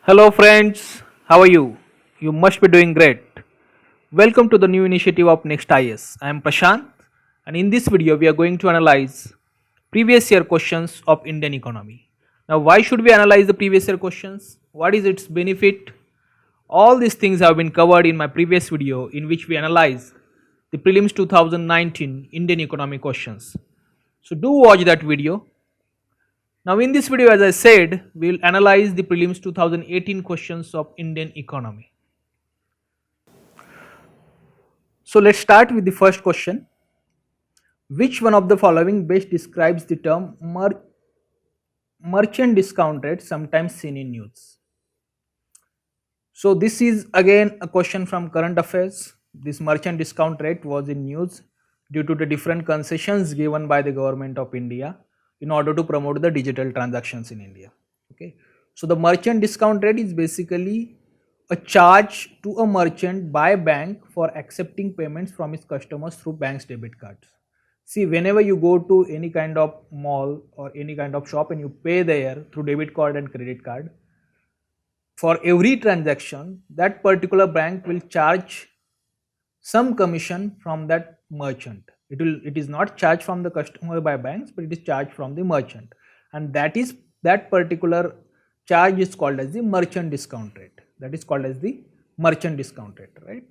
Hello, friends. How are you? You must be doing great. Welcome to the new initiative of Next IS. I am Prashant, and in this video, we are going to analyze previous year questions of Indian economy. Now, why should we analyze the previous year questions? What is its benefit? All these things have been covered in my previous video, in which we analyze the prelims 2019 Indian economy questions. So, do watch that video. Now in this video, as I said, we will analyze the prelims 2018 questions of Indian economy. So let's start with the first question. Which one of the following best describes the term merchant discount rate sometimes seen in news? So this is again a question from current affairs. This merchant discount rate was in news due to the different concessions given by the government of India in order to promote the digital transactions in India. Okay. So the merchant discount rate is basically a charge to a merchant by bank for accepting payments from its customers through bank's debit cards. See, whenever you go to any kind of mall or any kind of shop and you pay there through debit card and credit card, for every transaction that particular bank will charge some commission from that merchant. It is not charged from the customer by banks, but it is charged from the merchant, and that particular charge is called as the merchant discount rate. That is called as the merchant discount rate, right?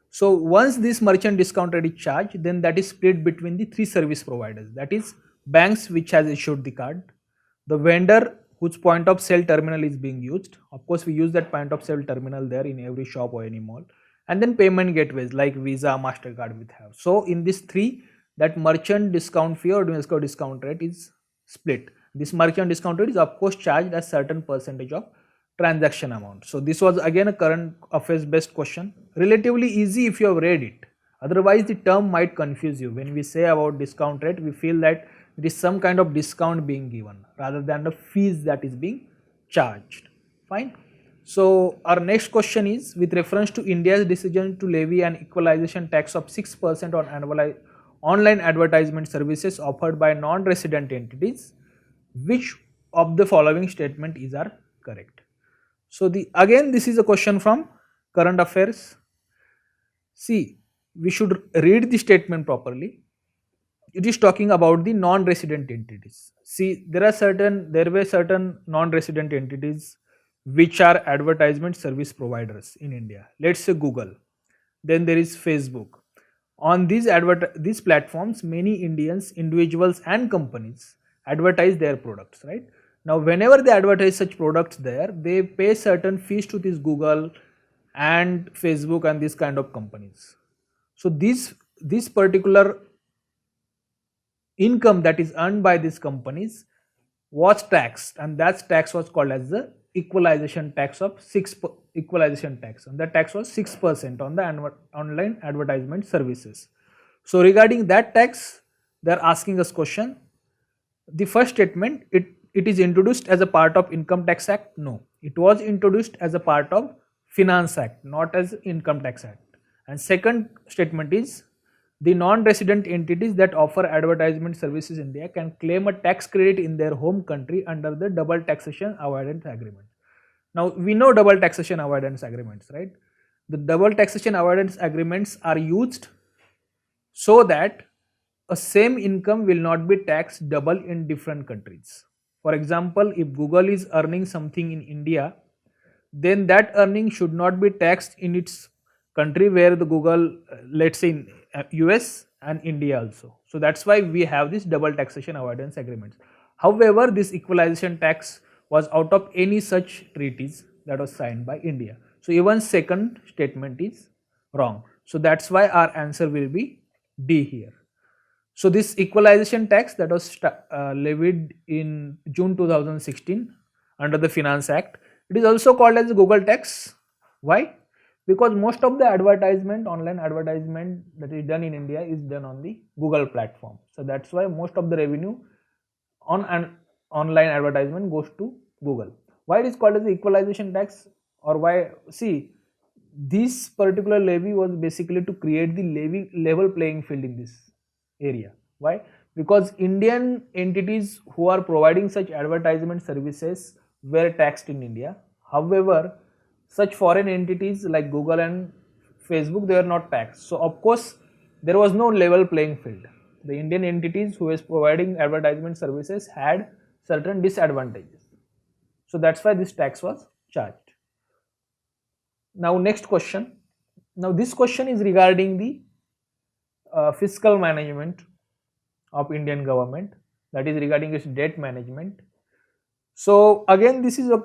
So once this merchant discount rate is charged, then that is split between the three service providers, that is banks which has issued the card, the vendor whose point of sale terminal is being used. Of course, we use that point of sale terminal there in every shop or any mall, and then payment gateways like Visa, MasterCard we have. So in these three, that merchant discount fee or UNESCO discount rate is split. This merchant discount rate is of course charged as certain percentage of transaction amount. So this was again a current affairs based question, relatively easy if you have read it. Otherwise the term might confuse you. When we say about discount rate, we feel that it is some kind of discount being given rather than the fees that is being charged. Fine. So our next question is, with reference to India's decision to levy an equalization tax of 6% on online advertisement services offered by non-resident entities, which of the following statement is are correct? So again this is a question from current affairs. See, we should read the statement properly. It is talking about the non-resident entities. See, there were certain non-resident entities which are advertisement service providers in India. Let's say Google. Then there is Facebook. On these platforms, many Indians, individuals and companies advertise their products, right? Now, whenever they advertise such products there, they pay certain fees to this Google and Facebook and these kind of companies. So this particular income that is earned by these companies was taxed, and that tax was called as the equalization tax of equalization tax, and the tax was 6% on the online advertisement services. So regarding that tax, they are asking us question. The first statement, it is introduced as a part of Income Tax Act. No, it was introduced as a part of Finance Act, not as Income Tax Act. And second statement is, the non-resident entities that offer advertisement services in India can claim a tax credit in their home country under the double taxation avoidance agreement. Now we know double taxation avoidance agreements, right? The double taxation avoidance agreements are used so that a same income will not be taxed double in different countries. For example, if Google is earning something in India, then that earning should not be taxed in its country where the Google, let's say in US and India also. So that's why we have this double taxation avoidance agreements. However, this equalization tax was out of any such treaties that was signed by India. So even second statement is wrong. So that's why our answer will be D here. So this equalization tax that was levied in June 2016 under the Finance Act, it is also called as Google tax. Why? Because most of the advertisement, online advertisement that is done in India is done on the Google platform. So that's why most of the revenue on an online advertisement goes to Google. Why it is called as the equalization tax, or why? See, this particular levy was basically to create the level playing field in this area. Why? Because Indian entities who are providing such advertisement services were taxed in India. However, such foreign entities like Google and Facebook, they were not taxed. So of course, there was no level playing field. The Indian entities who was providing advertisement services had certain disadvantages. So that's why this tax was charged. Now next question. Now this question is regarding the fiscal management of Indian government, that is regarding its debt management. So again, this is a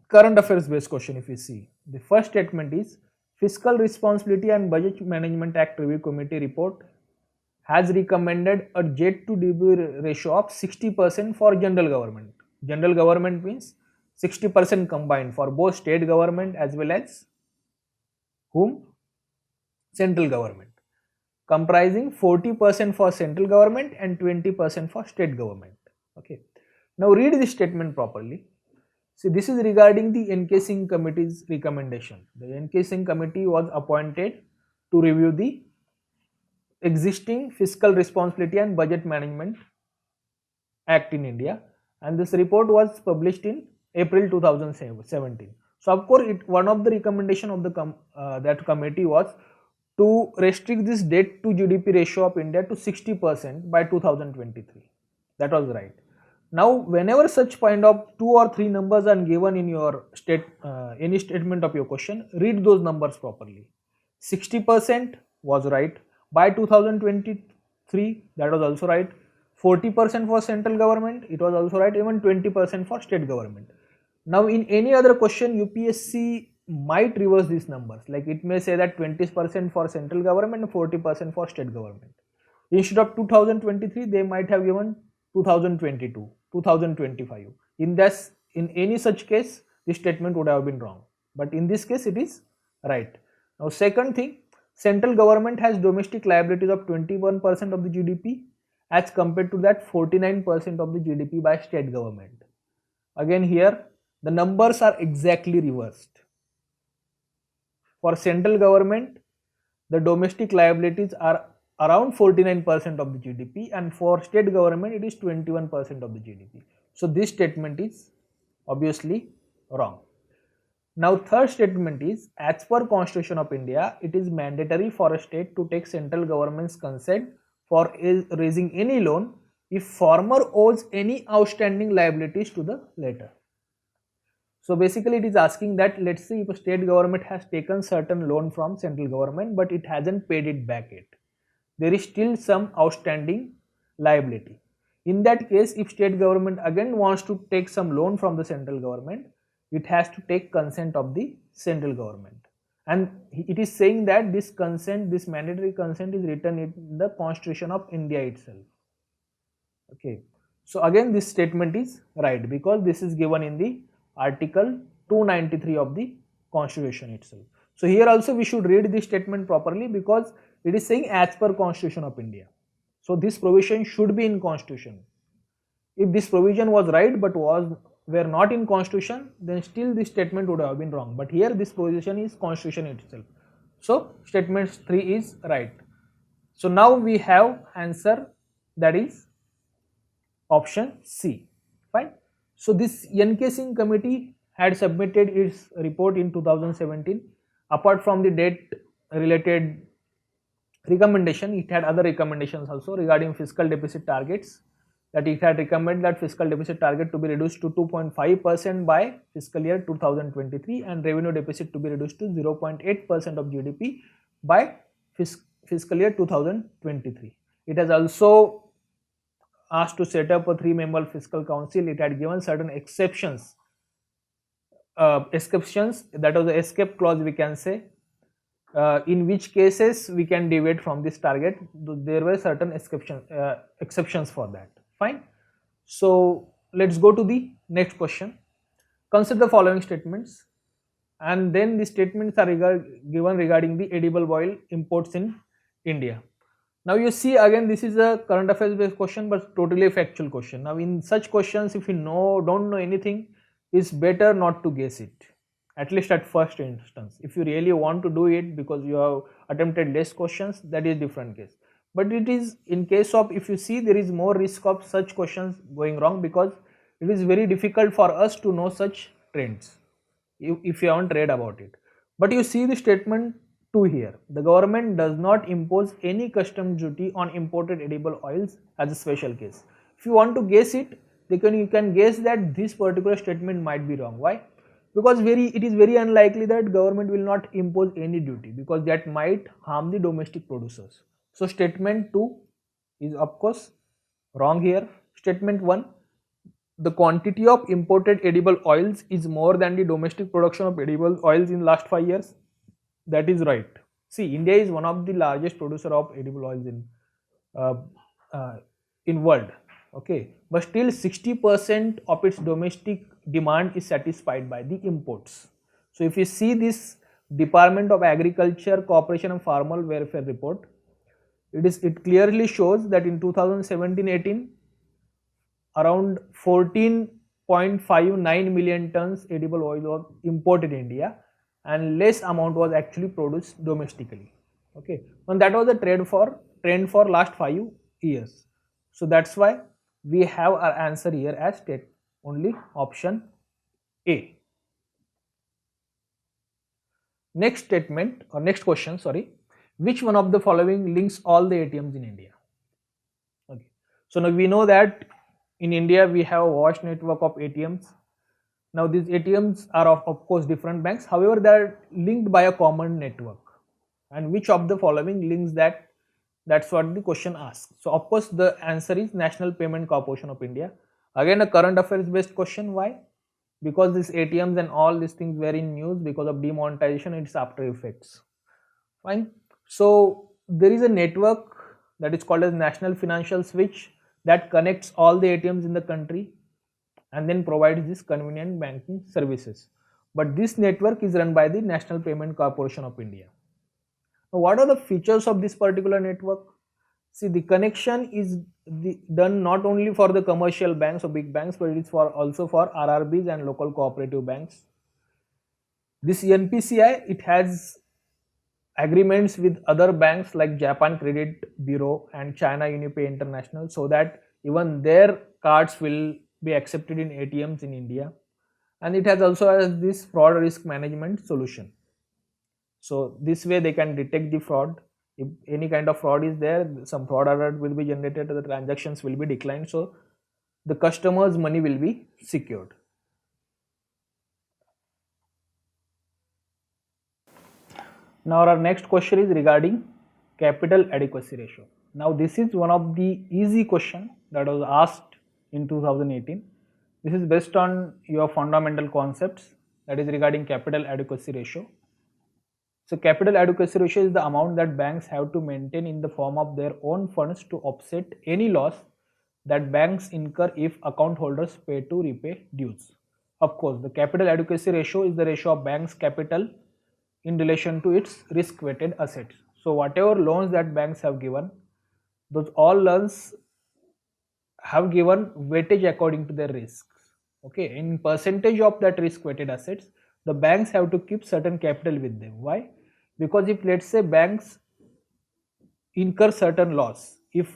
current affairs based question. If you see, the first statement is Fiscal Responsibility and Budget Management Act Review Committee report has recommended a debt to DB ratio of 60% for general government. General government means 60% combined for both state government as well as whom? Central government, comprising 40% for central government and 20% for state government. Okay. Now read this statement properly. See, this is regarding the NK Singh committee's recommendation. The NK Singh committee was appointed to review the existing Fiscal Responsibility and Budget Management Act in India, and this report was published in April 2017. So of course, one of the recommendation of the that committee was to restrict this debt to GDP ratio of India to 60% by 2023. That was right. Now, whenever such kind of 2 or 3 numbers are given in your any statement of your question, read those numbers properly. 60% was right. By 2023, that was also right. 40% for central government, it was also right. Even 20% for state government. Now, in any other question, UPSC might reverse these numbers. Like it may say that 20% for central government and 40% for state government. Instead of 2023, they might have given 2022, 2025. In any such case, this statement would have been wrong. But in this case, it is right. Now, second thing, central government has domestic liabilities of 21% of the GDP as compared to that 49% of the GDP by state government. Again here, the numbers are exactly reversed. For central government, the domestic liabilities are around 49% of the GDP, and for state government it is 21% of the GDP. So this statement is obviously wrong. Now third statement is, as per Constitution of India, it is mandatory for a state to take central government's consent for raising any loan if farmer owes any outstanding liabilities to the latter. So basically it is asking that, let's say if a state government has taken certain loan from central government but it hasn't paid it back yet, there is still some outstanding liability. In that case, if state government again wants to take some loan from the central government, it has to take consent of the central government. And it is saying that this consent, this mandatory consent is written in the Constitution of India itself. Okay. So again this statement is right because this is given in the Article 293 of the Constitution itself. So here also we should read this statement properly because it is saying as per Constitution of India. So this provision should be in Constitution. If this provision was right but were not in Constitution, then still this statement would have been wrong. But here this provision is Constitution itself. So statement 3 is right. So now we have answer, that is option C. Fine. So this NK Singh committee had submitted its report in 2017. Apart from the debt related recommendation, it had other recommendations also regarding fiscal deficit targets, that it had recommended that fiscal deficit target to be reduced to 2.5% by fiscal year 2023 and revenue deficit to be reduced to 0.8% of GDP by fiscal year 2023. It has also asked to set up a 3-member fiscal council. It had given certain exceptions, that was the escape clause we can say, in which cases we can deviate from this target. There were certain exceptions for that. Fine. So let's go to the next question. Consider the following statements, and then the statements are given regarding the edible oil imports in India. Now you see, again this is a current affairs based question but totally factual question. Now in such questions, if you don't know anything, it's better not to guess it, at least at first instance. If you really want to do it because you have attempted less questions, that is different case. But it is in case of, if you see, there is more risk of such questions going wrong because it is very difficult for us to know such trends. if you haven't read about it. But you see the statement 2 here. The government does not impose any customs duty on imported edible oils as a special case. If you want to guess it, you can guess that this particular statement might be wrong. Why? Because it is very unlikely that government will not impose any duty, because that might harm the domestic producers. So statement 2 is of course wrong here. Statement 1, the quantity of imported edible oils is more than the domestic production of edible oils in last 5 years. That is right. See, India is one of the largest producer of edible oils uh, in world. Okay, but still 60% of its domestic demand is satisfied by the imports. So if you see this Department of Agriculture, Cooperation and Farmer Welfare report, it clearly shows that in 2017-18 around 14.59 million tons edible oil was imported in India, and less amount was actually produced domestically. Okay, and that was the trend for last 5 years. So that's why we have our answer here as only option A. Next statement or next question, sorry, which one of the following links all the ATMs in India? Okay, so now we know that in India we have a vast network of ATMs. Now these ATMs are of course different banks, however they are linked by a common network. And which of the following links that? That's what the question asks. So of course the answer is National Payment Corporation of India. Again a current affairs based question. Why? Because these ATMs and all these things were in news because of demonetization, its after effects. Fine. So there is a network that is called as National Financial Switch that connects all the ATMs in the country and then provides this convenient banking services. But this network is run by the National Payment Corporation of India. Now, what are the features of this particular network? See, the connection is done not only for the commercial banks or big banks, but it is also for RRBs and local cooperative banks. This NPCI, it has agreements with other banks like Japan Credit Bureau and China UnionPay International, so that even their cards will be accepted in ATMs in India. And it has also has this fraud risk management solution. So this way they can detect the fraud. If any kind of fraud is there, some fraud alert will be generated, the transactions will be declined, so the customer's money will be secured. Now our next question is regarding capital adequacy ratio. Now this is one of the easy question that was asked in 2018. This is based on your fundamental concepts, that is regarding capital adequacy ratio. So capital adequacy ratio is the amount that banks have to maintain in the form of their own funds to offset any loss that banks incur if account holders pay to repay dues. Of course, the capital adequacy ratio is the ratio of bank's capital in relation to its risk weighted assets. So whatever loans that banks have given, those all loans have given weightage according to their risks. Okay, in percentage of that risk weighted assets, the banks have to keep certain capital with them. Why? Because if let's say banks incur certain loss, if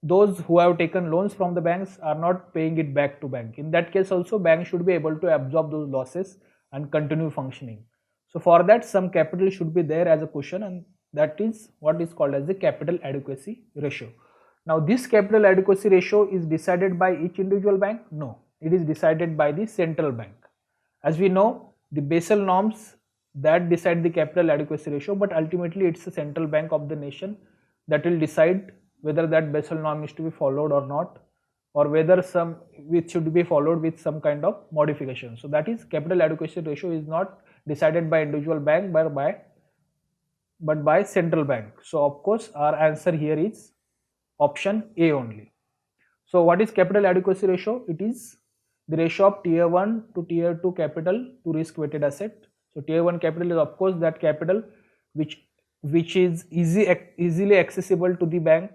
those who have taken loans from the banks are not paying it back to bank, in that case also bank should be able to absorb those losses and continue functioning. So for that some capital should be there as a cushion, and that is what is called as the capital adequacy ratio. Now this capital adequacy ratio is decided by each individual bank? No, it is decided by the central bank. As we know, the Basel norms that decide the capital adequacy ratio, but ultimately it's the central bank of the nation that will decide whether that Basel norm is to be followed or not, or whether which should be followed with some kind of modification. So that is, capital adequacy ratio is not decided by individual bank but by central bank. So of course our answer here is option A only. So what is capital adequacy ratio? It is the ratio of tier 1 to tier 2 capital to risk weighted asset. So tier 1 capital is of course that capital which is easily accessible to the bank,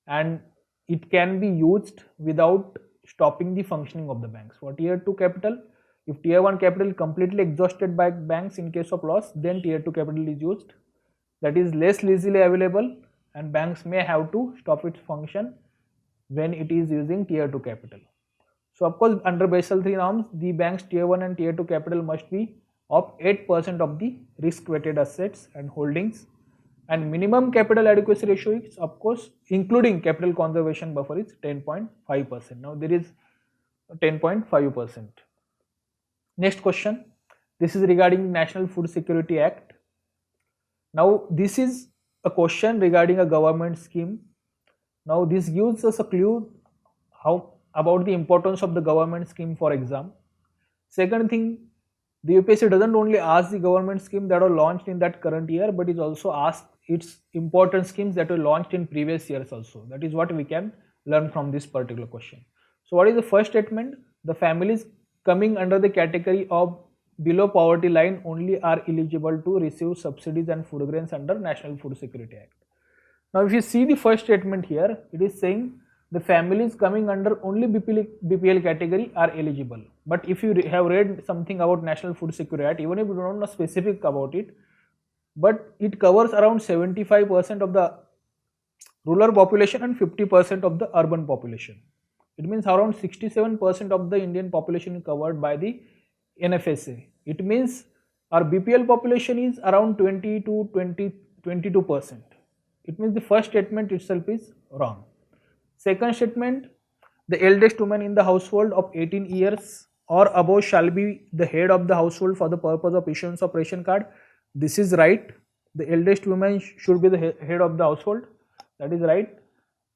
and it can be used without stopping the functioning of the banks. For tier 2 capital, if tier 1 capital is completely exhausted by banks in case of loss, then tier 2 capital is used. That is less easily available, and banks may have to stop its function when it is using tier 2 capital. So of course under Basel III norms, the bank's tier 1 and tier 2 capital must be of 8% of the risk weighted assets and holdings, and minimum capital adequacy ratio is of course including capital conservation buffer is 10.5%. Now there is 10.5%. Next question, this is regarding the National Food Security Act. Now this is a question regarding a government scheme. Now this gives us a clue how about the importance of the government scheme for exam. Second thing, the UPSC doesn't only ask the government scheme that are launched in that current year, but is also asked its important schemes that were launched in previous years also. That is what we can learn from this particular question. So what is the first statement? The families coming under the category of below poverty line only are eligible to receive subsidies and food grains under National Food Security Act. Now if you see the first statement here, it is saying the families coming under only BPL category are eligible. But if you have read something about National Food Security Act, even if you don't know specific about it, but it covers around 75% of the rural population and 50% of the urban population. It means around 67% of the Indian population is covered by the NFSA. It means our BPL population is around 20 to 22%. It means the first statement itself is wrong. Second statement, the eldest woman in the household of 18 years or above shall be the head of the household for the purpose of issuance of ration card. This is right. The eldest woman should be the head of the household. That is right.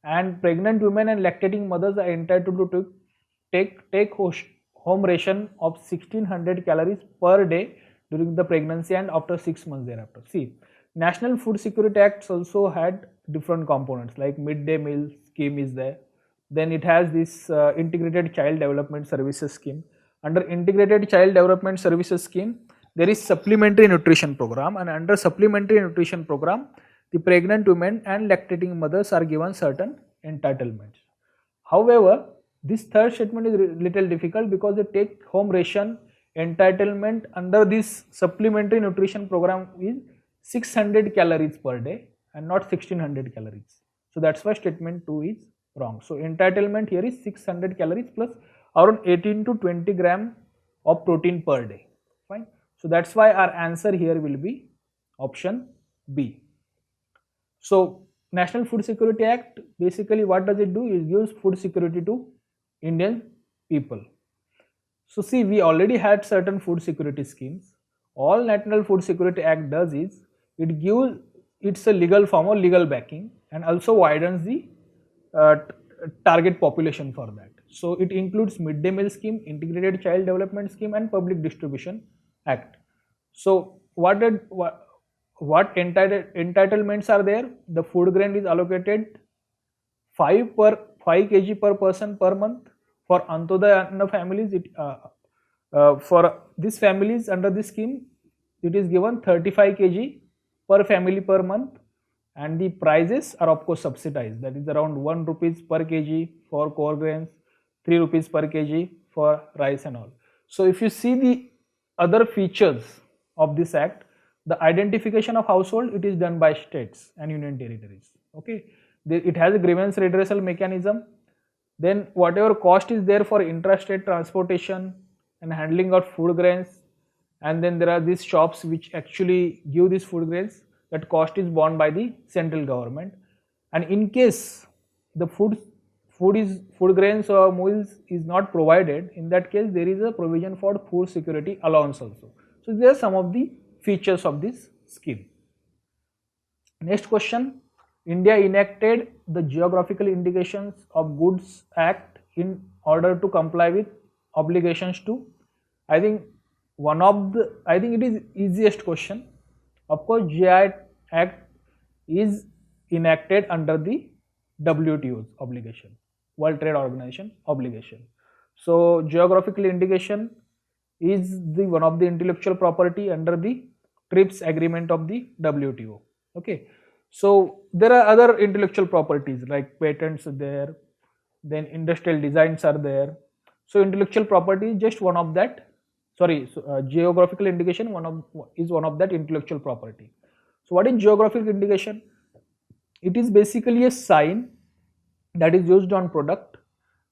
And pregnant women and lactating mothers are entitled to take home ration of 1600 calories per day during the pregnancy and after 6 months thereafter. See, National Food Security Act also had different components like midday meal scheme is there. Then it has this integrated child development services scheme. Under integrated child development services scheme, there is supplementary nutrition program, and under supplementary nutrition program, the pregnant women and lactating mothers are given certain entitlements. However, this third statement is little difficult because the take home ration entitlement under this supplementary nutrition program is 600 calories per day and not 1600 calories. So that's why statement 2 is wrong. So entitlement here is 600 calories plus around 18 to 20 gram of protein per day. Fine. So that's why our answer here will be option B. So National Food Security Act, basically what does it do? It gives food security to Indian people. So see, we already had certain food security schemes. All National Food Security Act does is it gives it's a legal form or legal backing and also widens the target population for that. So it includes midday meal scheme, integrated child development scheme, and public distribution act. So what entitlements are there? The food grain is allocated 5 kg per person per month. For Antodaya Anna families, for these families under this scheme, it is given 35 kg per family per month, and the prices are of course subsidized. That is around 1 rupees per kg for core grains, 3 rupees per kg for rice and all. So if you see the other features of this act, the identification of household, it is done by states and union territories. Okay, it has a grievance redressal mechanism. Then whatever cost is there for intrastate transportation and handling of food grains, and then there are these shops which actually give these food grains, that cost is borne by the central government. And in case the food grains or meals is not provided, in that case there is a provision for food security allowance also. So these are some of the features of this scheme. Next question, India enacted the Geographical Indications of Goods Act in order to comply with obligations to, I think it is easiest question. Of course, GI Act is enacted under the WTO's obligation, World Trade Organization obligation. So geographical indication is the one of the intellectual property under the TRIPS agreement of the WTO. Okay, so there are other intellectual properties like patents are there, then industrial designs are there. So intellectual property is just one of that. Geographical indication is one of that intellectual property. So what is geographical indication? It is basically a sign that is used on product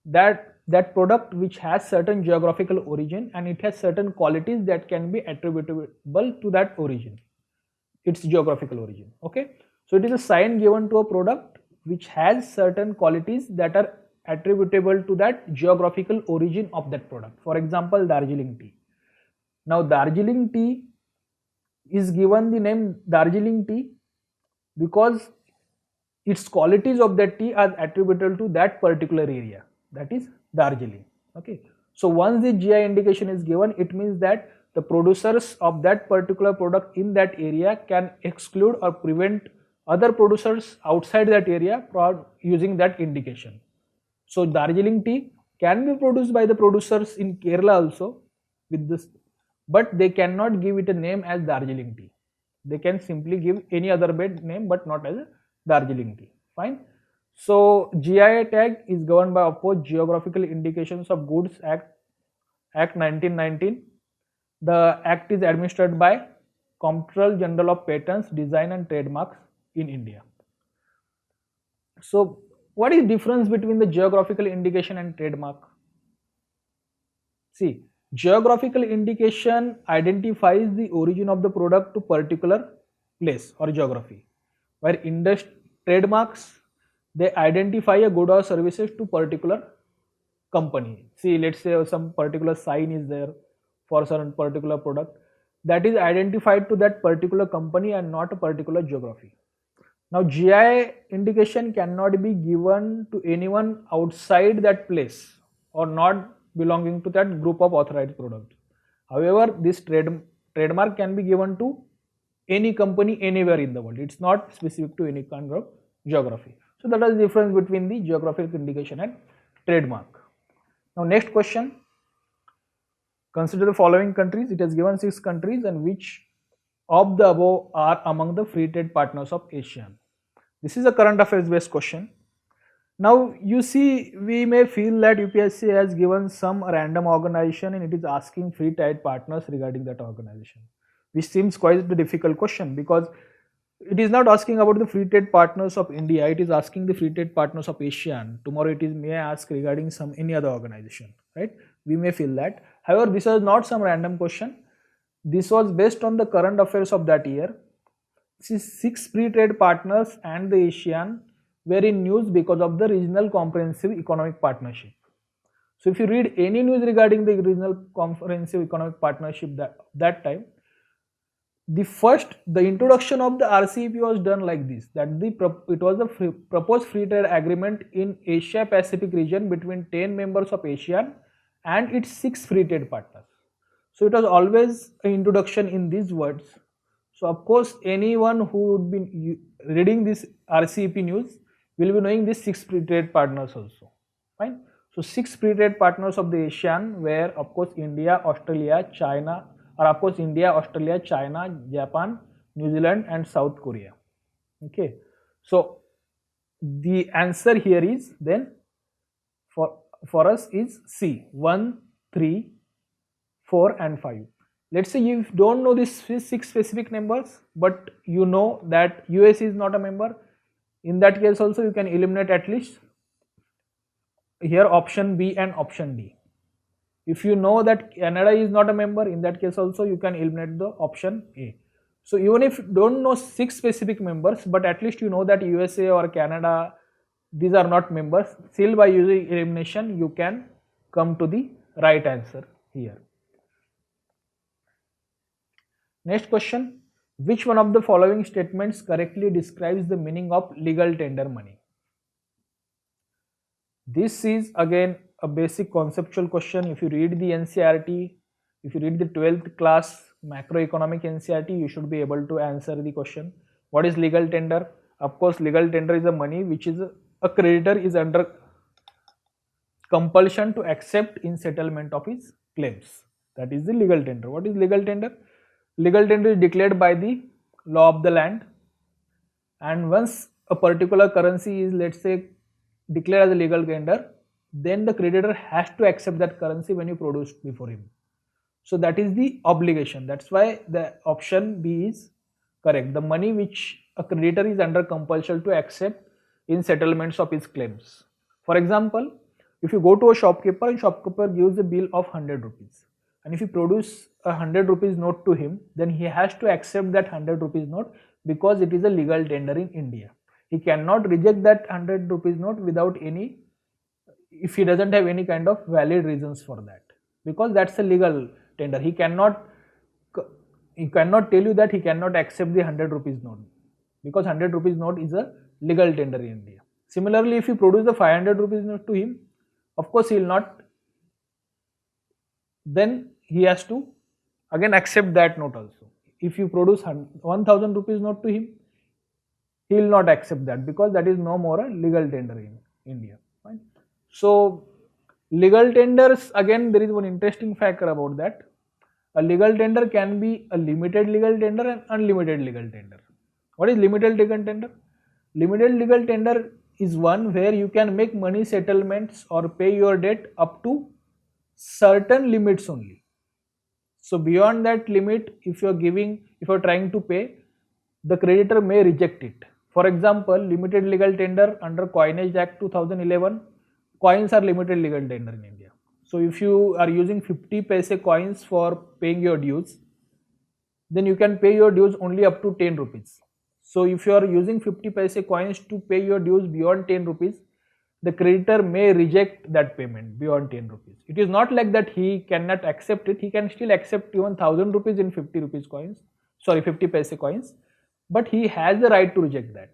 that that product which has certain geographical origin and it has certain qualities that can be attributable to that origin, its geographical origin. Okay, so it is a sign given to a product which has certain qualities that are attributable to that geographical origin of that product. For example, Darjeeling tea. Now Darjeeling tea is given the name Darjeeling tea because its qualities of that tea are attributable to that particular area, that is Darjeeling. Okay, so once the GI indication is given, it means that the producers of that particular product in that area can exclude or prevent other producers outside that area for using that indication. So Darjeeling tea can be produced by the producers in Kerala also with this, but they cannot give it a name as Darjeeling tea. They can simply give any other name but not as a Darjeeling tea. Fine. So GI tag is governed by, of course, Geographical Indications of Goods Act 1919. The act is administered by Comptroller General of Patents, Design and Trademarks in India. So what is difference between the geographical indication and trademark? See, geographical indication identifies the origin of the product to particular place or geography, where trademarks, they identify a good or services to particular company. See, let's say some particular sign is there for certain particular product that is identified to that particular company and not a particular geography. Now GI indication cannot be given to anyone outside that place or not belonging to that group of authorized products. However, this trademark can be given to any company anywhere in the world. It's not specific to any kind of geography. So that is the difference between the geographical indication and trademark. Now next question. Consider the following countries. It has given 6 countries, and which of the above are among the free trade partners of ASEAN? This is a current affairs based question. Now you see, we may feel that UPSC has given some random organization and it is asking free trade partners regarding that organization, which seems quite a difficult question because it is not asking about the free trade partners of India, it is asking the free trade partners of ASEAN. Tomorrow it is may ask regarding any other organization, right? We may feel that. However, this was not some random question. This was based on the current affairs of that year. 6 free trade partners and the ASEAN were in news because of the regional comprehensive economic partnership. So if you read any news regarding the regional comprehensive economic partnership that time, the introduction of the RCEP was done like this, that it was a proposed free trade agreement in Asia Pacific region between 10 members of ASEAN and its 6 free trade partners. So it was always an introduction in these words. So of course anyone who would be reading this RCEP news will be knowing these 6 free trade partners also. Fine. So 6 free trade partners of the ASEAN were, of course, India, Australia, China, Japan, New Zealand and South Korea. Okay. So the answer here is then for us is C, 1, 3, 4 and 5. Let's say you don't know these 6 specific numbers, but you know that US is not a member. In that case also you can eliminate at least here option B and option D. If you know that Canada is not a member, in that case also you can eliminate the option A. So even if you don't know 6 specific members, but at least you know that USA or Canada, these are not members, still by using elimination you can come to the right answer here. Next question. Which one of the following statements correctly describes the meaning of legal tender money? This is again a basic conceptual question. If you read the NCERT, if you read the 12th class macroeconomic NCERT, you should be able to answer the question. What is legal tender? Of course, legal tender is a money which is a creditor is under compulsion to accept in settlement of his claims. That is the legal tender. What is legal tender? Legal tender is declared by the law of the land, and once a particular currency is, let's say, declared as a legal tender, then the creditor has to accept that currency when you produce before him. So that is the obligation. That's why the option B is correct. The money which a creditor is under compulsion to accept in settlements of his claims. For example, If you go to a shopkeeper and shopkeeper gives a bill of 100 rupees, and if you produce a 100 rupees note to him, then he has to accept that 100 rupees note because it is a legal tender in India. He cannot reject that 100 rupees note without any, if he doesn't have any kind of valid reasons for that, because that's a legal tender. He cannot tell you that he cannot accept the 100 rupees note, because 100 rupees note is a legal tender in India. Similarly, if you produce the 500 rupees note to him, of course he will not, then he has to again accept that note also. If you produce 1000 rupees note to him, he will not accept that because that is no more a legal tender in India. Right? So legal tenders, again there is one interesting factor about that. A legal tender can be a limited legal tender and unlimited legal tender. What is limited legal tender? Limited legal tender is one where you can make money settlements or pay your debt up to certain limits only. So beyond that limit, if you're trying to pay, the creditor may reject it. For example, limited legal tender under Coinage Act 2011, coins are limited legal tender in India. So if you are using 50 paise coins for paying your dues, then you can pay your dues only up to 10 rupees. So if you are using 50 paise coins to pay your dues beyond 10 rupees, the creditor may reject that payment beyond 10 rupees. It is not like that he cannot accept it. He can still accept even 1000 rupees in 50 rupees coins, 50 paise coins, but he has the right to reject that.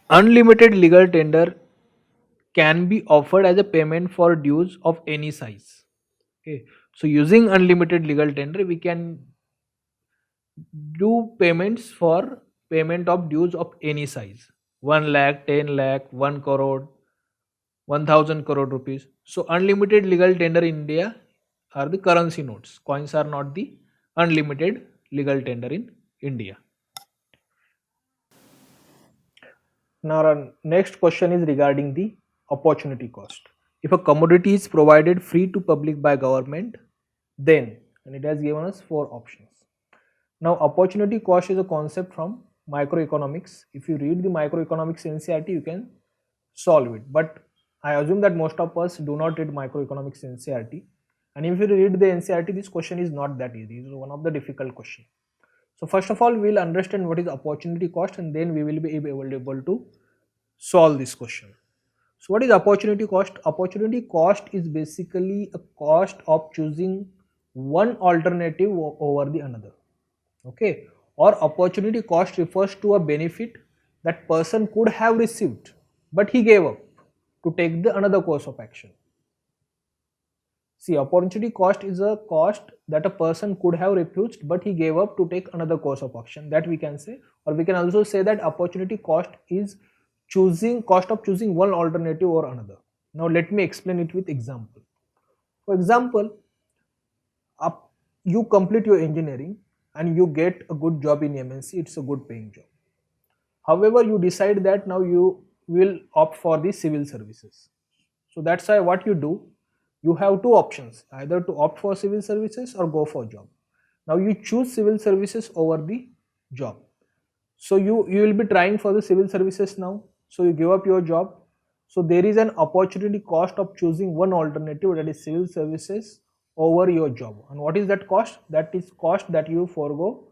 Unlimited legal tender can be offered as a payment for dues of any size. Okay, so using unlimited legal tender, we can do payments for payment of dues of any size, 1 lakh, 10 lakh, 1 crore, 1000 crore rupees. So unlimited legal tender in India are the currency notes. Coins are not the unlimited legal tender in India. Now our next question is regarding the opportunity cost. If a commodity is provided free to public by government, then, and it has given us 4 options. Now opportunity cost is a concept from microeconomics. If you read the microeconomics NCERT, you can solve it. But I assume that most of us do not read microeconomics NCERT. And if you read the NCERT, this question is not that easy. It is one of the difficult questions. So first of all, we will understand what is opportunity cost, and then we will be able to solve this question. So what is opportunity cost? Opportunity cost is basically a cost of choosing one alternative over the another. Okay, or opportunity cost refers to a benefit that person could have received but he gave up to take the another course of action. See, opportunity cost is a cost that a person could have refused but he gave up to take another course of action, that we can say. Or we can also say that opportunity cost is cost of choosing one alternative or another. Now let me explain it with example. For example, you complete your engineering and you get a good job in MNC. It's a good paying job. However, you decide that now you will opt for the civil services. So that's why what you do, you have two options, either to opt for civil services or go for job. Now you choose civil services over the job. So you will be trying for the civil services now. So you give up your job. So there is an opportunity cost of choosing one alternative, that is civil services, over your job. And what is that cost? That is cost that you forego,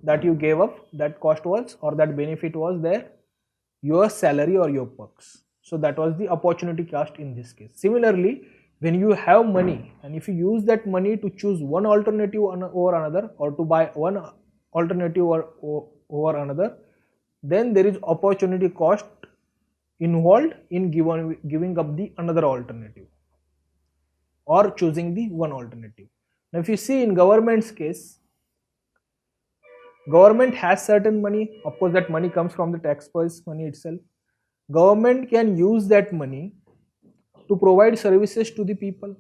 that you gave up. That cost was, or that benefit was there, your salary or your perks. So that was the opportunity cost in this case. Similarly, when you have money and if you use that money to choose one alternative over another, or to buy one alternative over another, then there is opportunity cost involved in giving up the another alternative or choosing the one alternative. Now if you see in government's case, government has certain money. Of course, that money comes from the taxpayers' money itself. Government can use that money to provide services to the people.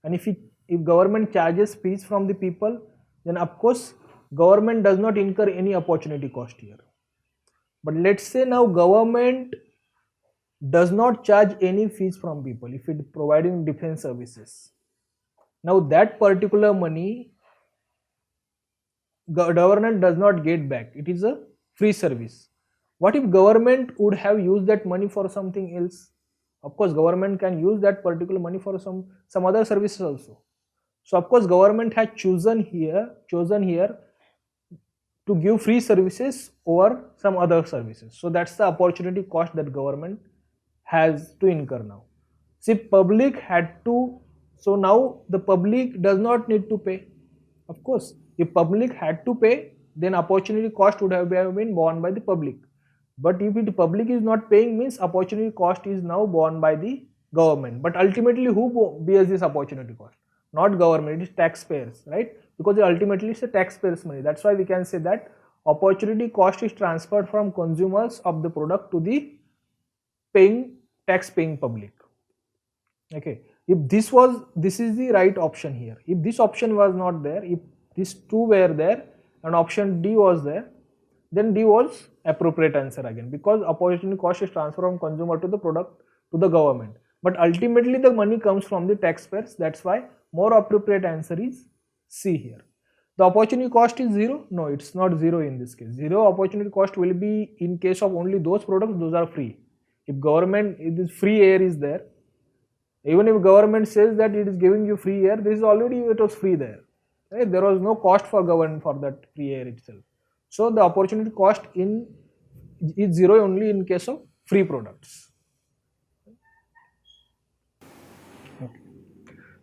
And if government charges fees from the people, then of course government does not incur any opportunity cost here. But let's say now government does not charge any fees from people if it providing defense services. Now that particular money government does not get back. It is a free service. What if government would have used that money for something else? Of course, government can use that particular money for some other services also. So of course, government has chosen here to give free services over some other services. So that's the opportunity cost that government has to incur now. See, public had to, so now the public does not need to pay. Of course, if public had to pay, then opportunity cost would have been borne by the public. But if the public is not paying, means opportunity cost is now borne by the government. But ultimately, who bears this opportunity cost? Not government, it is taxpayers, right? Because ultimately it's a taxpayers' money. That's why we can say that opportunity cost is transferred from consumers of the product to the tax paying public. Okay, if this is the right option here. If this option was not there, if these two were there and option D was there, then D was appropriate answer again, because opportunity cost is transferred from consumer to the product to the government. But ultimately the money comes from the taxpayers. That's why more appropriate answer is C here. The opportunity cost is zero? No, it's not zero in this case. Zero opportunity cost will be in case of only those products those are free. If government, if this free air is there, even if government says that it is giving you free air, this is already, it was free there, right? There was no cost for government for that free air itself. So the opportunity cost is zero only in case of free products. Okay.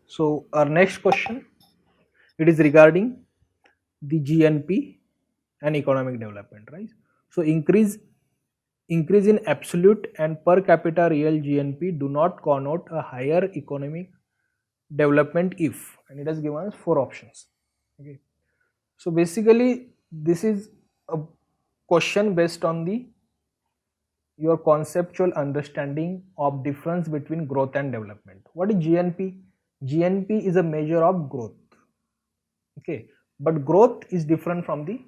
So our next question, it is regarding the GNP and economic development, right? So increase in absolute and per capita real GNP do not connote a higher economic development if, and it has given us 4 options. Okay, so basically this is a question based on your conceptual understanding of difference between growth and development. What is GNP? GNP is a measure of growth. Okay, but growth is different from the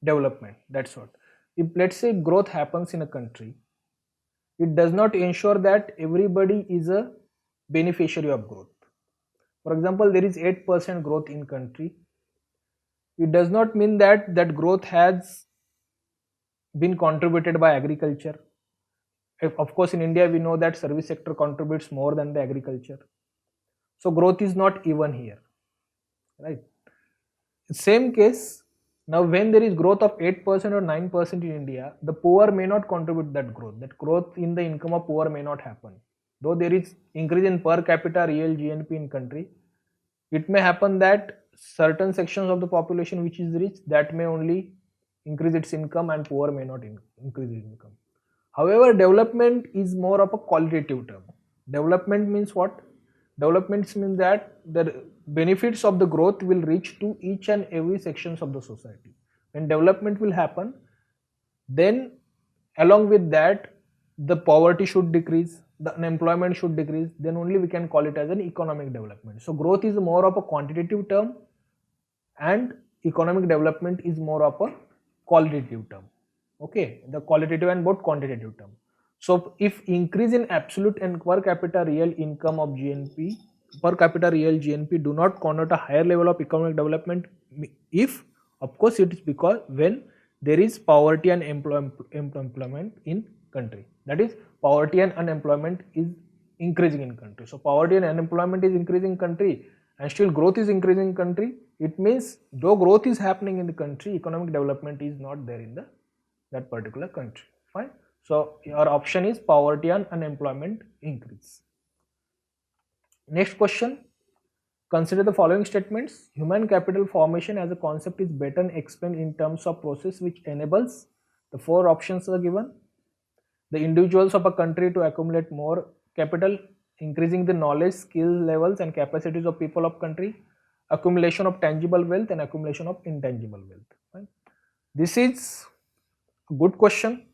development. That's what. If let's say growth happens in a country, it does not ensure that everybody is a beneficiary of growth. For example, there is 8% growth in country. It does not mean that that growth has been contributed by agriculture. Of course, in India, we know that service sector contributes more than the agriculture. So growth is not even here, right? Same case, now when there is growth of 8% or 9% in India, the poor may not contribute that growth. That growth in the income of poor may not happen. Though there is increase in per capita real GNP in country, it may happen that certain sections of the population which is rich, that may only increase its income and poor may not increase its income. However, development is more of a qualitative term. Development means what? Development means that the benefits of the growth will reach to each and every sections of the society. When development will happen, then along with that, the poverty should decrease, the unemployment should decrease, then only we can call it as an economic development. So growth is more of a quantitative term and economic development is more of a qualitative term. Okay, the qualitative and both quantitative term. So if increase in absolute and per capita real income of GNP, per capita real GNP do not connote a higher level of economic development if, of course, it is because when there is poverty and employment in country. That is, poverty and unemployment is increasing in country. So poverty and unemployment is increasing in country and still growth is increasing in country. It means though growth is happening in the country, economic development is not there in that particular country. Fine. So your option is poverty and unemployment increase. Next question. Consider the following statements. Human capital formation as a concept is better explained in terms of process which enables. The 4 options are given. The individuals of a country to accumulate more capital, increasing the knowledge, skill levels and capacities of people of country, accumulation of tangible wealth and accumulation of intangible wealth. Right? This is a good question.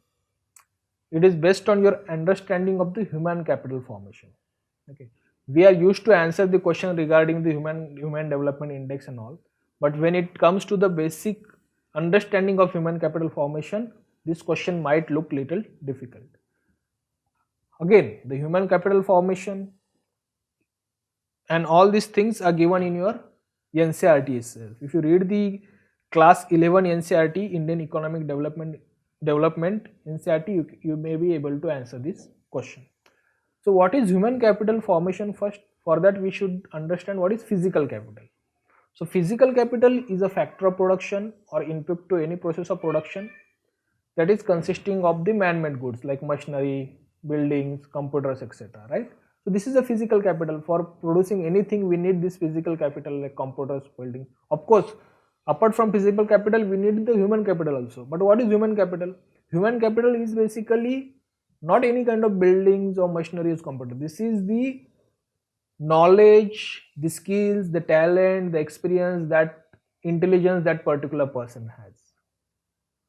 It is based on your understanding of the human capital formation. Okay, we are used to answer the question regarding the human development index and all, but when it comes to the basic understanding of human capital formation, this question might look little difficult. Again, the human capital formation and all these things are given in your NCERT itself. If you read the class 11 NCERT, Indian Economic Development NCERT, you may be able to answer this question. So what is human capital formation first? For that we should understand what is physical capital. So physical capital is a factor of production or input to any process of production that is consisting of the man-made goods like machinery, buildings, computers, etc. Right? So this is a physical capital. For producing anything we need this physical capital like computers, buildings. Of course, apart from physical capital we need the human capital also. But what is human capital? Human capital is basically not any kind of buildings or machinery or computer. This is the knowledge, the skills, the talent, the experience, that intelligence that particular person has,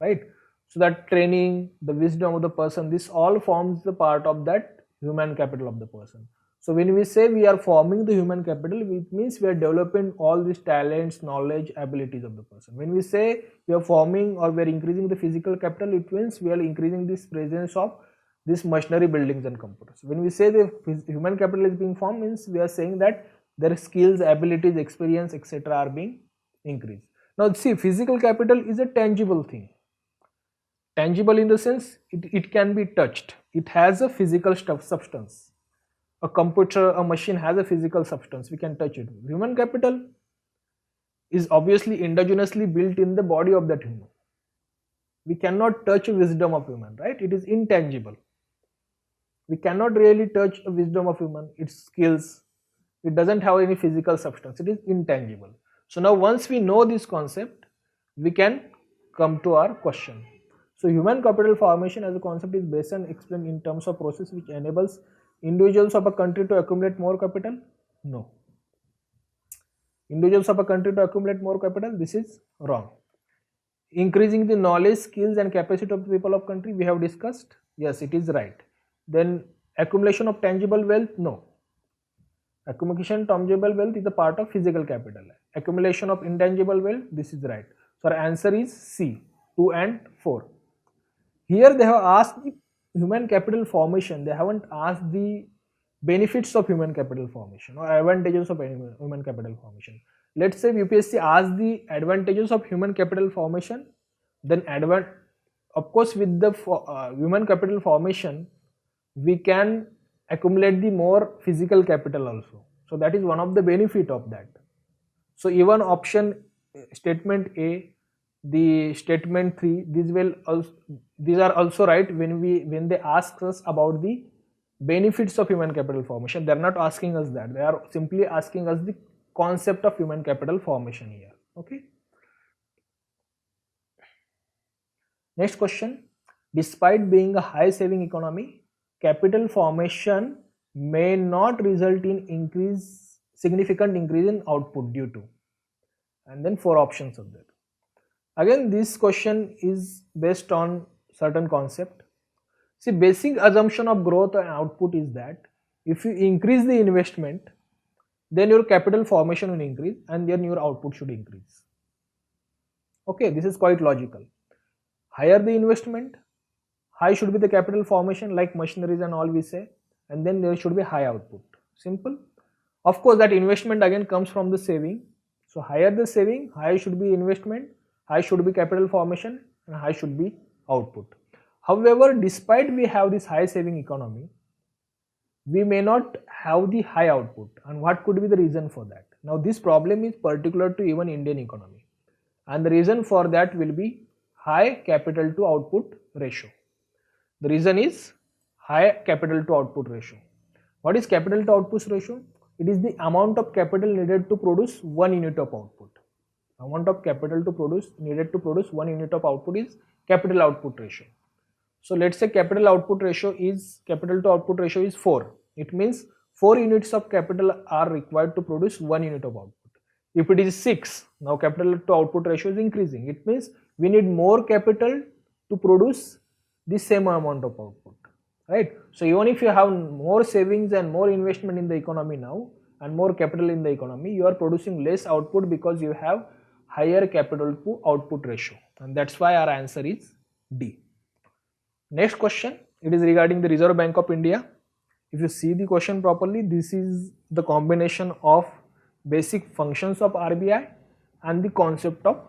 right? So that training, the wisdom of the person, this all forms the part of that human capital of the person. So when we say we are forming the human capital, it means we are developing all these talents, knowledge, abilities of the person. When we say we are forming or we are increasing the physical capital, it means we are increasing this presence of this machinery, buildings and computers. When we say the human capital is being formed, means we are saying that their skills, abilities, experience, etc. are being increased. Now see, physical capital is a tangible thing. Tangible in the sense it can be touched. It has a physical substance. A computer, a machine has a physical substance. We can touch it. Human capital is obviously endogenously built in the body of that human. We cannot touch wisdom of human, right? It is intangible. We cannot really touch a wisdom of human, its skills. It doesn't have any physical substance. It is intangible. So now once we know this concept, we can come to our question. So human capital formation as a concept is based and explained in terms of process which enables individuals of a country to accumulate more capital? No. Individuals of a country to accumulate more capital? This is wrong. Increasing the knowledge, skills and capacity of the people of country, we have discussed. Yes, it is right. Then accumulation of tangible wealth? No. Accumulation of tangible wealth is a part of physical capital. Accumulation of intangible wealth? This is right. So our answer is C, 2 and 4. Here they have asked the human capital formation. They haven't asked the benefits of human capital formation or advantages of human capital formation. Let's say UPSC asks the advantages of human capital formation, then of course with the human capital formation we can accumulate the more physical capital also. So that is one of the benefit of that. So even option statement A, the statement 3, these are also right when they ask us about the benefits of human capital formation. They are not asking us that. They are simply asking us the concept of human capital formation here. Okay. Next question. Despite being a high saving economy, capital formation may not result in significant increase in output due to, and then 4 options of that. Again, this question is based on certain concept. See, basic assumption of growth and output is that if you increase the investment, then your capital formation will increase and then your output should increase. Okay, this is quite logical. Higher the investment, high should be the capital formation like machineries and all we say, and then there should be high output. Simple. Of course, that investment again comes from the saving. So higher the saving, high should be investment, high should be capital formation, and high should be output. However, despite we have this high saving economy, we may not have the high output. And what could be the reason for that? Now this problem is particular to even Indian economy, and the reason for that will be high capital to output ratio. The reason is high capital to output ratio. What is capital to output ratio? It is the amount of capital needed to produce 1 unit of output. Amount of capital needed to produce 1 unit of output is capital output ratio. So let's say capital to output ratio is 4. It means 4 units of capital are required to produce 1 unit of output. If it is 6, now capital to output ratio is increasing. It means we need more capital to produce the same amount of output, right? So even if you have more savings and more investment in the economy now and more capital in the economy, you are producing less output because you have higher capital to output ratio, and that's why our answer is D. Next question, it is regarding the Reserve Bank of India. If you see the question properly, this is the combination of basic functions of RBI and the concept of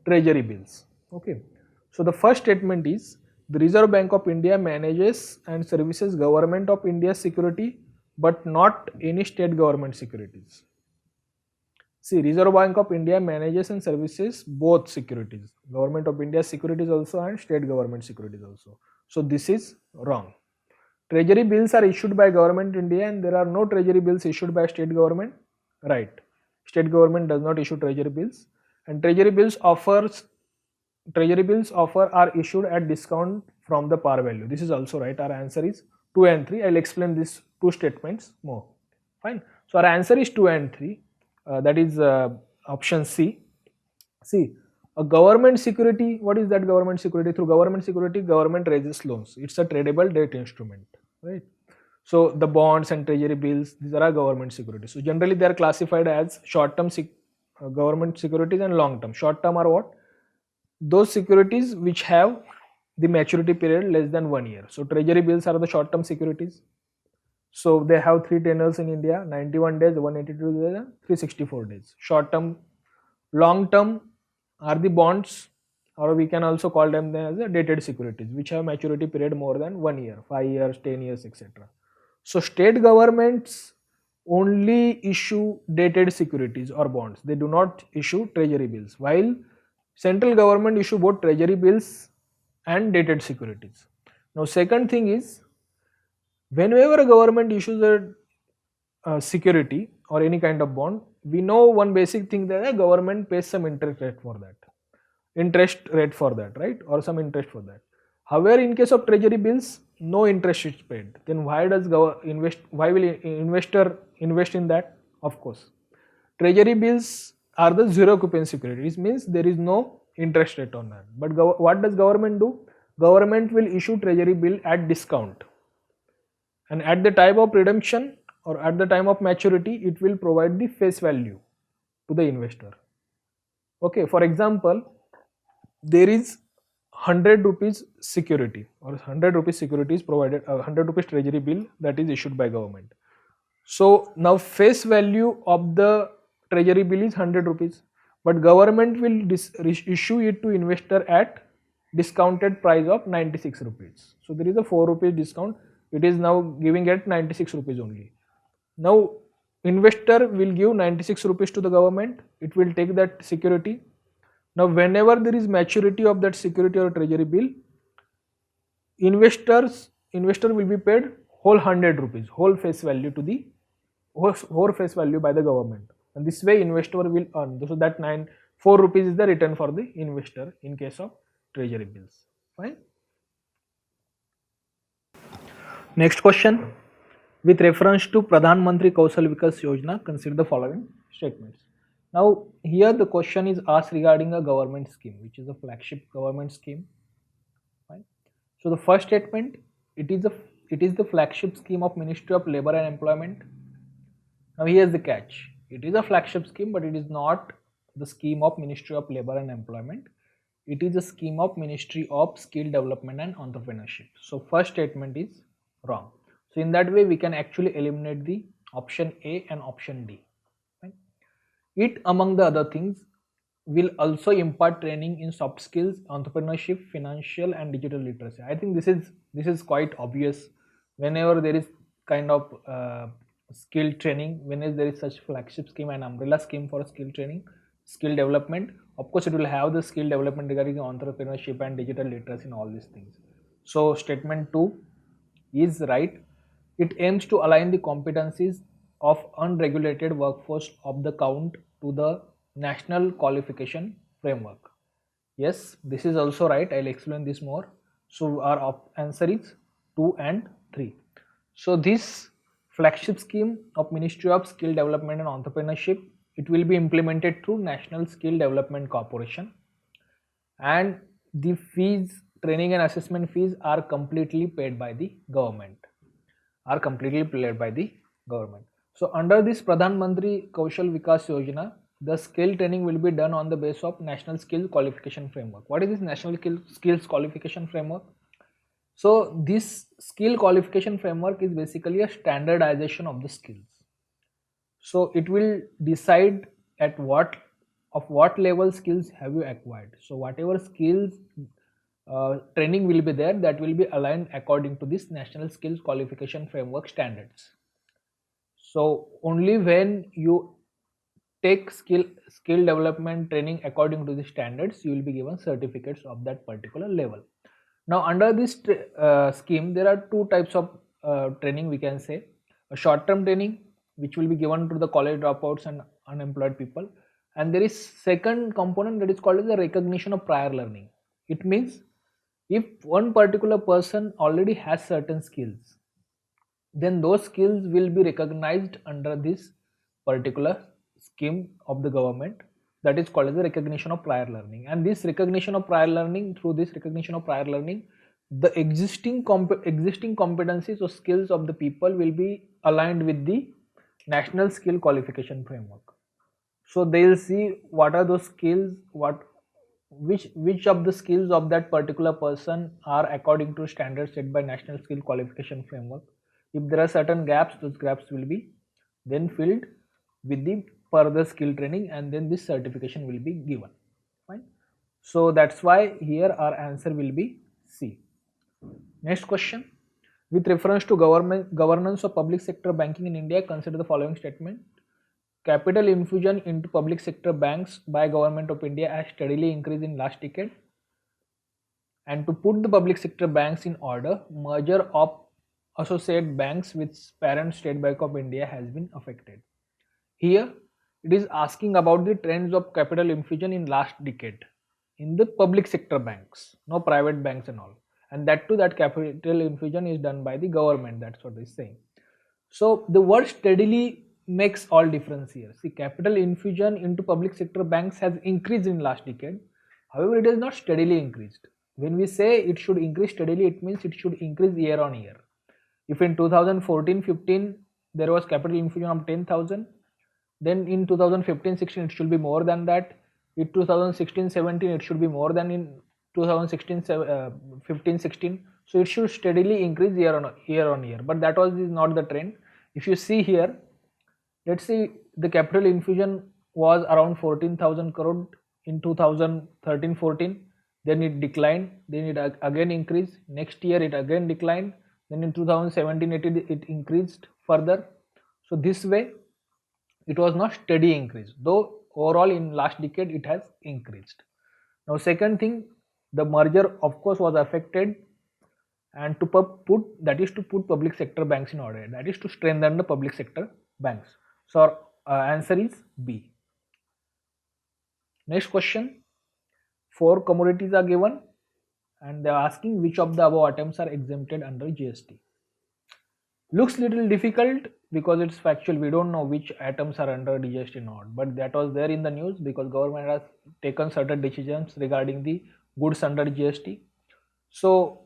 treasury bills. Okay, so the first statement is The Reserve Bank of India manages and services Government of India's security, but not any state government securities. See, Reserve Bank of India manages and services both securities, Government of India's securities also and state government securities also. So this is wrong. Treasury bills are issued by Government India and there are no treasury bills issued by state government. Right. State government does not issue treasury bills, and treasury bills offer are issued at discount from the par value. This is also right. Our answer is 2 and 3. I'll explain these two statements more. Fine. So our answer is 2 and 3. That is option C. See, a government security, what is that government security? Through government security, government raises loans. It's a tradable debt instrument, right? So the bonds and treasury bills, these are government securities. So generally they are classified as short-term government securities and long-term. Short-term are what? Those securities which have the maturity period less than 1 year. So treasury bills are the short-term securities. So they have 3 tenures in India: 91 days, 182 days, and 364 days. Short-term. Long-term are the bonds, or we can also call them as a dated securities, which have maturity period more than 1 year, 5 years, 10 years, etc. So state governments only issue dated securities or bonds. They do not issue treasury bills, while central government issue both treasury bills and dated securities. Now second thing is, whenever a government issues a security or any kind of bond, we know one basic thing, that the government pays some interest rate for that, right, or some interest for that. However, in case of treasury bills, no interest is paid. Then why will investor invest in that? Of course, treasury bills are the zero coupon securities, means there is no interest rate on that. But what does government do? Government will issue treasury bill at discount, and at the time of redemption or at the time of maturity, it will provide the face value to the investor. Okay, for example, there is 100 rupees security or 100 rupees security is provided, 100 rupees treasury bill that is issued by government. So now face value of the treasury bill is 100 rupees, but government will issue it to investor at discounted price of 96 rupees. So there is a 4 rupees discount. It is now giving at 96 rupees only. Now investor will give 96 rupees to the government. It will take that security. Now whenever there is maturity of that security or treasury bill, investor will be paid whole 100 rupees, whole face value to the whole face value by the government, and this way investor will earn. So that 4 rupees is the return for the investor in case of treasury bills. Fine. Next question. With reference to Pradhan Mantri Kaushal Vikas Yojana, consider the following statements. Now here the question is asked regarding a government scheme, which is a flagship government scheme. Fine. So the first statement, it is the flagship scheme of Ministry of Labour and Employment. Now here is the catch. It is a flagship scheme, but it is not the scheme of Ministry of Labour and Employment. It is a scheme of Ministry of Skill Development and Entrepreneurship. So first statement is wrong. So in that way we can actually eliminate the option A and option D. Right? It, among the other things, will also impart training in soft skills, entrepreneurship, financial and digital literacy. I think this is quite obvious. Whenever there is kind of skill training, whenever there is such flagship scheme and umbrella scheme for skill training, skill development, of course it will have the skill development regarding entrepreneurship and digital literacy and all these things. So statement 2 is right. It aims to align the competencies of unregulated workforce of the count to the national qualification framework. Yes, this is also right. I'll explain this more. So our answer is 2 and 3. So this flagship scheme of Ministry of Skill Development and Entrepreneurship, it will be implemented through National Skill Development Corporation, and the fees, training and assessment fees are completely paid by the government. So under this Pradhan Mantri Kaushal Vikas Yojana, the skill training will be done on the basis of National Skill Qualification Framework. What is this National Skills Qualification Framework? So this skill qualification framework is basically a standardization of the skills. So it will decide at what level skills have you acquired. So whatever skills training will be there that will be aligned according to this national skills qualification framework standards. So only when you take skill development training according to the standards, you will be given certificates of that particular level. Now under this scheme, there are two types of training, we can say. A short term training which will be given to the college dropouts and unemployed people, and there is second component that is called as the recognition of prior learning. It means if one particular person already has certain skills, then those skills will be recognized under this particular scheme of the government, that is called as the recognition of prior learning. And this recognition of prior learning, through this recognition of prior learning, the existing competencies or skills of the people will be aligned with the national skill qualification framework. So they will see what are those skills, which of the skills of that particular person are according to standards set by national skill qualification framework. If there are certain gaps, those gaps will be then filled with the further skill training, and then this certification will be given. Fine. So that's why here our answer will be C. Next question. With reference to governance of public sector banking in India, consider the following statement. Capital infusion into public sector banks by Government of India has steadily increased in last decade. And to put the public sector banks in order, merger of associate banks with parent State Bank of India has been affected. Here, it is asking about the trends of capital infusion in last decade in the public sector banks, no private banks and all. And that too, that capital infusion is done by the government. That's what it's saying. So the word steadily makes all difference here. See, capital infusion into public sector banks has increased in last decade. However, it has not steadily increased. When we say it should increase steadily, it means it should increase year on year. If in 2014-15 there was capital infusion of 10,000, then in 2015-16 it should be more than that. In 2016-17 it should be more than in 2015-16. So it should steadily increase year on year. But that is not the trend. If you see here, let's say the capital infusion was around 14,000 crore in 2013-14. Then it declined. Then it again increased. Next year it again declined. Then in 2017-18 it increased further. So this way it was not steady increase, though overall in last decade it has increased. Now second thing, the merger of course was affected, and to put public sector banks in order, that is to strengthen the public sector banks. So our answer is B. Next question, 4 commodities are given and they are asking which of the above items are exempted under GST. Looks little difficult because it's factual. We don't know which items are under GST or not, but that was there in the news because government has taken certain decisions regarding the goods under GST. So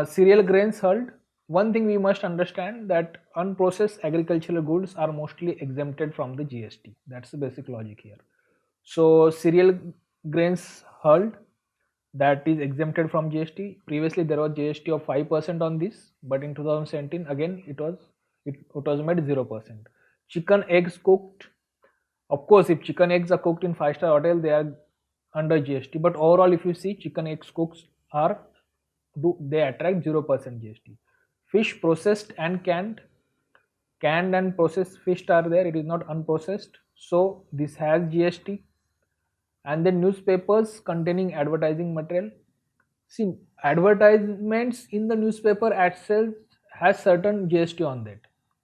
cereal grains hulled. One thing we must understand that unprocessed agricultural goods are mostly exempted from the GST. That's the basic logic here. So cereal grains hulled, that is exempted from GST. Previously there was GST of 5% on this, but in 2017 again it was made 0%. Chicken eggs cooked, of course if chicken eggs are cooked in 5-star hotel they are under GST, but overall if you see chicken eggs cooked they attract 0% GST. Fish processed and canned and processed fish are there, it is not unprocessed, so this has GST. And then newspapers containing advertising material. See, advertisements in the newspaper itself has certain GST on that.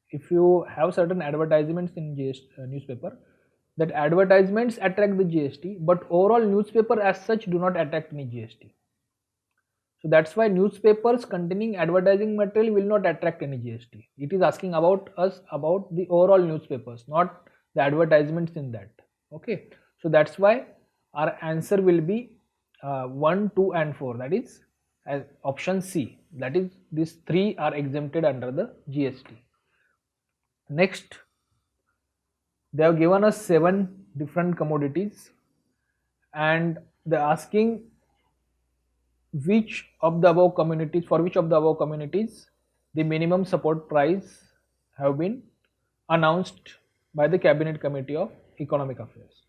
If you have certain advertisements in newspaper, that advertisements attract the GST, but overall newspaper as such do not attract any GST. So that's why newspapers containing advertising material will not attract any GST. It is asking about the overall newspapers, not the advertisements in that. Okay, so that's why our answer will be 1, 2 and 4, that is option C, that is these 3 are exempted under the GST. Next, they have given us 7 different commodities and they are asking for which of the above communities the minimum support price have been announced by the Cabinet Committee of Economic Affairs.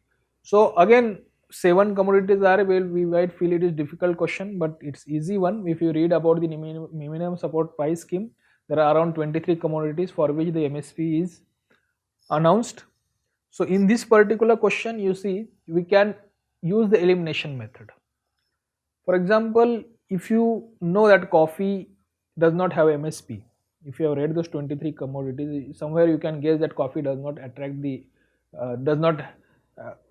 So again 7 commodities are, well, we might feel it is difficult question, but it's easy one. If you read about the minimum support price scheme, there are around 23 commodities for which the MSP is announced. So in this particular question, you see, we can use the elimination method. For example, if you know that coffee does not have MSP, if you have read those 23 commodities, somewhere you can guess that coffee does not attract the, does not,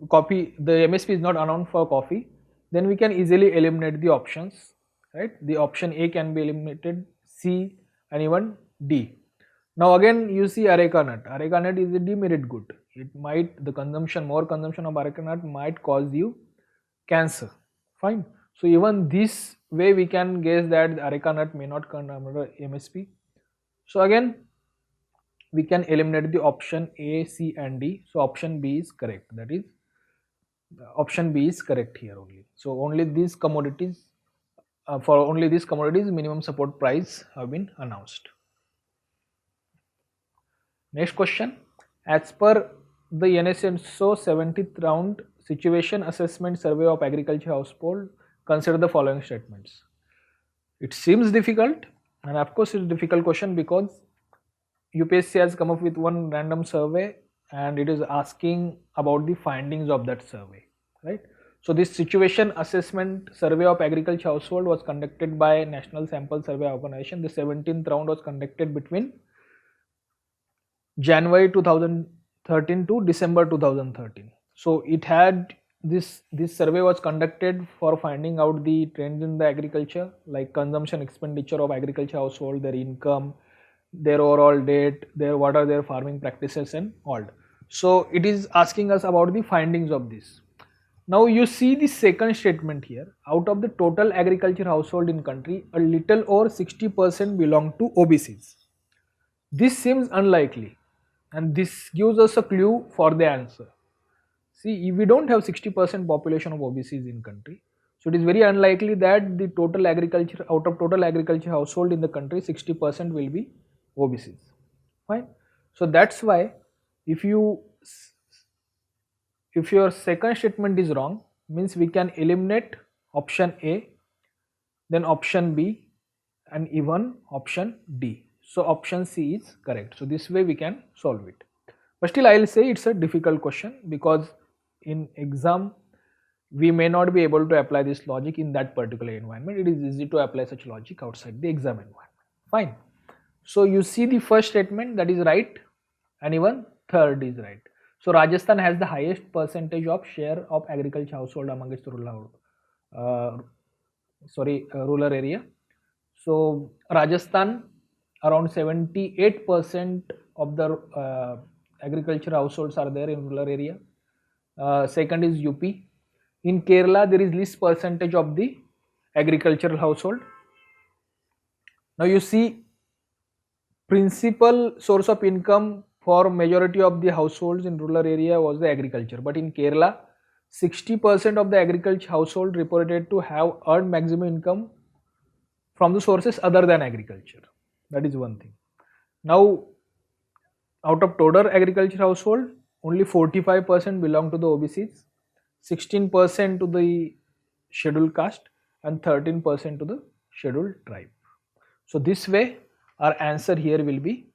coffee, the MSP is not announced for coffee, then we can easily eliminate the options, right? The option A can be eliminated, C and even D. Now again you see areca nut. Areca nut is a demerit good. It might, the consumption, more consumption of areca nut might cause you cancer. Fine. So even this way we can guess that the areca nut may not come under MSP. So again we can eliminate the option A, C and D. So option B is correct. That is, option B is correct here only. So only these commodities, for only these commodities minimum support price have been announced. Next question. As per the NSSO 70th round situation assessment survey of agriculture household, consider the following statements. It seems difficult, and of course it's a difficult question because UPSC has come up with one random survey and it is asking about the findings of that survey, right? So this situation assessment survey of agriculture household was conducted by National Sample Survey Organization. The 17th round was conducted between January 2013 to December 2013. So it had this survey was conducted for finding out the trends in the agriculture, like consumption expenditure of agriculture household, their income, their overall debt, their what are their farming practices and all. So it is asking us about the findings of this. Now you see the second statement here. Out of the total agriculture household in country, a little over 60% belong to OBCs. This seems unlikely, and this gives us a clue for the answer. See, we don't have 60% population of OBCs in country, so it is very unlikely that the total agriculture, out of total agriculture household in the country, 60% will be OBCs. Fine. So that's why if your second statement is wrong, means we can eliminate option A, then option B and even option D. So option C is correct. So this way we can solve it. But still I will say it's a difficult question because in exam we may not be able to apply this logic in that particular environment. It is easy to apply such logic outside the exam environment. Fine. So you see the first statement, that is right, and even third is right. So Rajasthan has the highest percentage of share of agriculture household among its rural area. So Rajasthan, around 78% of the agriculture households are there in rural area. Second is UP. In Kerala, there is least percentage of the agricultural household. Now you see, principal source of income for majority of the households in rural area was the agriculture. But in Kerala, 60% of the agriculture household reported to have earned maximum income from the sources other than agriculture. That is one thing. Now, out of total agriculture household, only 45% belong to the OBCs, 16% to the scheduled caste and 13% to the scheduled tribe. So this way our answer here will be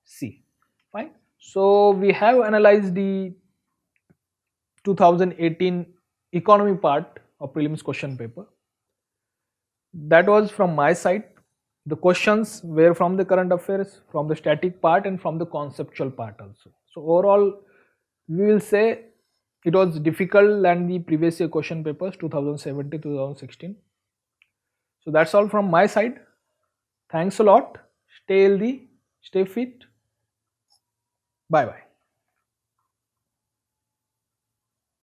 C. Fine. So we have analyzed the 2018 economy part of prelims question paper. That was from my side. The questions were from the current affairs, from the static part and from the conceptual part also. So overall we will say it was difficult than the previous year question papers 2017-2016. So that's all from my side. Thanks a lot. Stay healthy, stay fit. Bye bye.